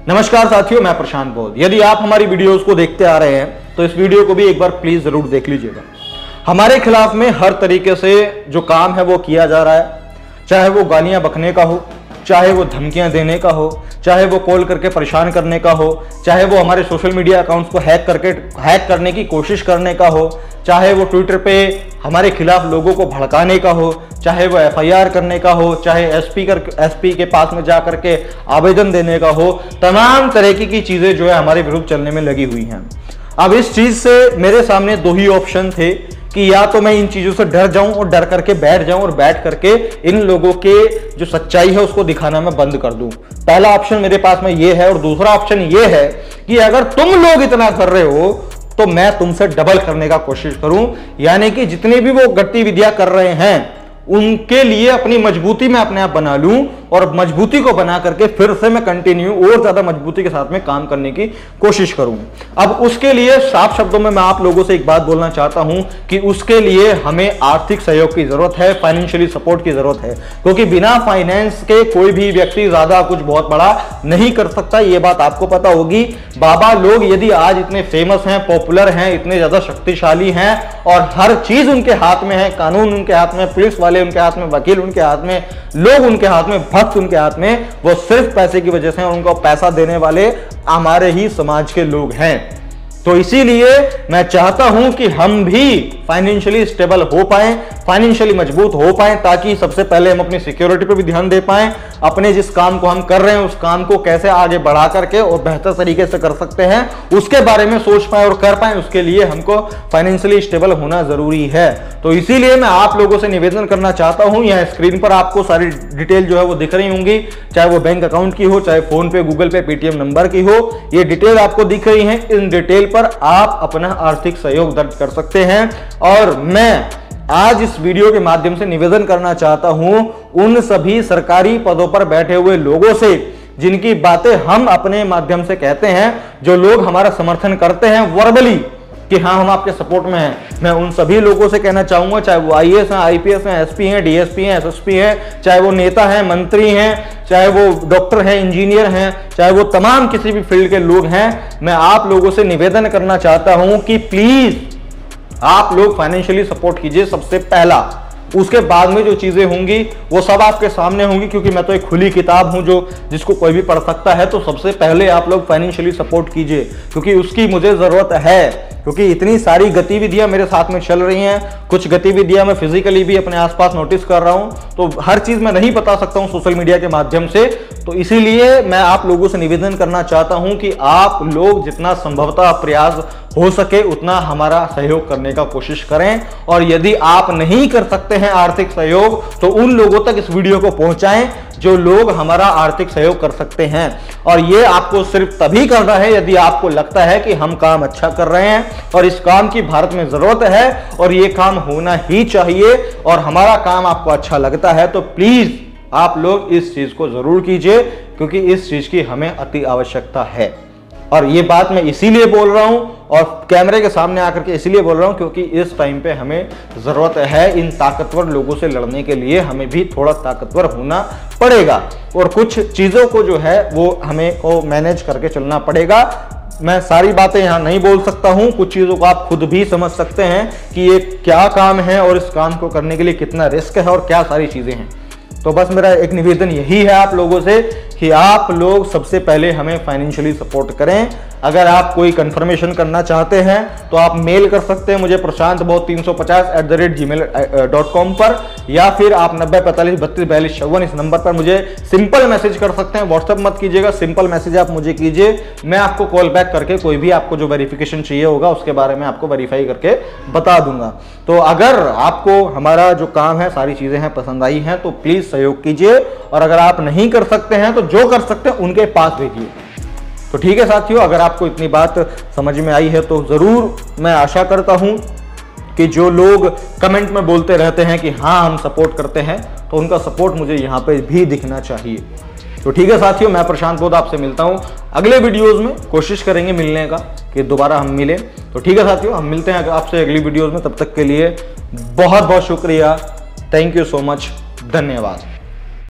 नमस्कार साथियों, मैं प्रशांत बोध। यदि आप हमारी वीडियोस को देखते आ रहे हैं तो इस वीडियो को भी एक बार प्लीज जरूर देख लीजिएगा। हमारे खिलाफ में हर तरीके से जो काम है वो किया जा रहा है, चाहे वो गालियां बकने का हो, चाहे वो धमकियां देने का हो, चाहे वो कॉल करके परेशान करने का हो, चाहे वो हमारे सोशल मीडिया अकाउंट्स को हैक करने की कोशिश करने का हो, चाहे वो ट्विटर पे हमारे खिलाफ लोगों को भड़काने का हो, चाहे वो एफआईआर करने का हो, चाहे एसपी के पास में जा करके आवेदन देने का हो। तमाम तरह की चीजें जो है हमारे विरुद्ध चलने में लगी हुई हैं। अब इस चीज से मेरे सामने दो ही ऑप्शन थे कि या तो मैं इन चीजों से डर जाऊं और डर करके बैठ जाऊं और बैठ करके इन लोगों के जो सच्चाई है उसको दिखाना मैं बंद कर दूं। पहला ऑप्शन मेरे पास में ये है, और दूसरा ऑप्शन ये है कि अगर तुम लोग इतना कर रहे हो तो मैं तुमसे डबल करने का कोशिश करूं, यानी कि जितनी भी वो गतिविधियां कर रहे हैं उनके लिए अपनी मजबूती मैं अपने आप बना लूं, और मजबूती को बना करके फिर से मैं कंटिन्यू और ज्यादा मजबूती के साथ में काम करने की कोशिश करूं। अब उसके लिए साफ शब्दों में मैं आप लोगों से एक बात बोलना चाहता हूं कि उसके लिए हमें आर्थिक सहयोग की जरूरत है, फाइनेंशियली सपोर्ट की जरूरत है, क्योंकि बिना फाइनेंस के कोई भी व्यक्ति ज्यादा कुछ बहुत बड़ा नहीं कर सकता। ये बात आपको पता होगी। बाबा लोग यदि आज इतने फेमस हैं, पॉपुलर हैं, इतने ज्यादा शक्तिशाली हैं और हर चीज उनके हाथ में है, कानून उनके हाथ में, पुलिस वाले उनके हाथ में, वकील उनके हाथ में, लोग उनके हाथ में, भक्त उनके हाथ में, वो सिर्फ पैसे की वजह से, और उनको पैसा देने वाले हमारे ही समाज के लोग हैं। तो इसीलिए मैं चाहता हूं कि हम भी फाइनेंशियली स्टेबल हो पाएं, फाइनेंशियली मजबूत हो पाएं, ताकि सबसे पहले हम अपनी सिक्योरिटी पर भी ध्यान दे पाएं, अपने जिस काम को हम कर रहे हैं उस काम को कैसे आगे बढ़ा करके और बेहतर तरीके से कर सकते हैं उसके बारे में सोच पाएं और कर पाएं। उसके लिए हमको फाइनेंशियली स्टेबल होना जरूरी है। तो इसीलिए मैं आप लोगों से निवेदन करना चाहता हूं, यहाँ स्क्रीन पर आपको सारी डिटेल जो है वो दिख रही होंगी, चाहे वो बैंक अकाउंट की हो, चाहे फोन पे, गूगल पे, पेटीएम नंबर की हो, ये डिटेल आपको दिख रही है। इन डिटेल पर आप अपना आर्थिक सहयोग दर्ज कर सकते हैं। और मैं आज इस वीडियो के माध्यम से निवेदन करना चाहता हूं उन सभी सरकारी पदों पर बैठे हुए लोगों से जिनकी बातें हम अपने माध्यम से कहते हैं, जो लोग हमारा समर्थन करते हैं वर्बली कि हाँ हम आपके सपोर्ट में हैं। मैं उन सभी लोगों से कहना चाहूंगा, चाहे वो आईएएस हैं, आईपीएस हैं, एसपी हैं, डीएसपी हैं, एसएसपी हैं, चाहे वो नेता हैं, मंत्री हैं, चाहे वो डॉक्टर हैं, इंजीनियर हैं, चाहे वो तमाम किसी भी फील्ड के लोग हैं, मैं आप लोगों से निवेदन करना चाहता हूं कि प्लीज आप लोग फाइनेंशियली सपोर्ट कीजिए सबसे पहला। उसके बाद में जो चीजें होंगी वो सब आपके सामने होंगी, क्योंकि मैं तो एक खुली किताब हूं जो जिसको कोई भी पढ़ सकता है। तो सबसे पहले आप लोग फाइनेंशियली सपोर्ट कीजिए, क्योंकि उसकी मुझे जरूरत है, क्योंकि इतनी सारी गतिविधियां मेरे साथ में चल रही हैं। कुछ गतिविधियां मैं फिजिकली भी अपने आसपास नोटिस कर रहा हूं, तो हर चीज मैं नहीं बता सकता हूं सोशल मीडिया के माध्यम से। तो इसीलिए मैं आप लोगों से निवेदन करना चाहता हूं कि आप लोग जितना संभवतः प्रयास हो सके उतना हमारा सहयोग करने का कोशिश करें, और यदि आप नहीं कर सकते हैं आर्थिक सहयोग तो उन लोगों तक इस वीडियो को पहुंचाएं जो लोग हमारा आर्थिक सहयोग कर सकते हैं। और ये आपको सिर्फ तभी करना है यदि आपको लगता है कि हम काम अच्छा कर रहे हैं और इस काम की भारत में जरूरत है और ये काम होना ही चाहिए, और हमारा काम आपको अच्छा लगता है, तो प्लीज आप लोग इस चीज को जरूर कीजिए, क्योंकि इस चीज की हमें अति आवश्यकता है। और ये बात मैं इसीलिए बोल रहा हूं और कैमरे के सामने आकर के इसीलिए बोल रहा हूं क्योंकि इस टाइम पे हमें जरूरत है इन ताकतवर लोगों से लड़ने के लिए। हमें भी थोड़ा ताकतवर होना पड़ेगा और कुछ चीजों को जो है वो हमें को मैनेज करके चलना पड़ेगा। मैं सारी बातें यहाँ नहीं बोल सकता हूँ, कुछ चीज़ों को आप खुद भी समझ सकते हैं कि ये क्या काम है और इस काम को करने के लिए कितना रिस्क है और क्या सारी चीज़ें हैं। तो बस मेरा एक निवेदन यही है आप लोगों से कि आप लोग सबसे पहले हमें फाइनेंशियली सपोर्ट करें। अगर आप कोई कंफर्मेशन करना चाहते हैं तो आप मेल कर सकते हैं मुझे prashantboth350@gmail.com पर, या फिर आप 9045324254 इस नंबर पर मुझे सिंपल मैसेज कर सकते हैं। व्हाट्सएप मत कीजिएगा, सिंपल मैसेज आप मुझे कीजिए, मैं आपको कॉल बैक करके कोई भी आपको जो वेरिफिकेशन चाहिए होगा उसके बारे में आपको वेरीफाई करके बता दूंगा। तो अगर आपको हमारा जो काम है सारी चीजें हैं पसंद आई हैं तो प्लीज सहयोग कीजिए, और अगर आप नहीं कर सकते हैं तो जो कर सकते हैं उनके पास भेजिए। तो ठीक है साथियों, अगर आपको इतनी बात समझ में आई है तो जरूर मैं आशा करता हूं कि जो लोग कमेंट में बोलते रहते हैं कि हाँ हम सपोर्ट करते हैं, तो उनका सपोर्ट मुझे यहाँ पे भी दिखना चाहिए। तो ठीक है साथियों, मैं प्रशांत बोध आपसे मिलता हूँ अगले वीडियोस में, कोशिश करेंगे मिलने का कि दोबारा हम मिलें। तो ठीक है साथियों, हम मिलते हैं आपसे अगली वीडियोस में। तब तक के लिए बहुत बहुत शुक्रिया, थैंक यू सो मच, धन्यवाद।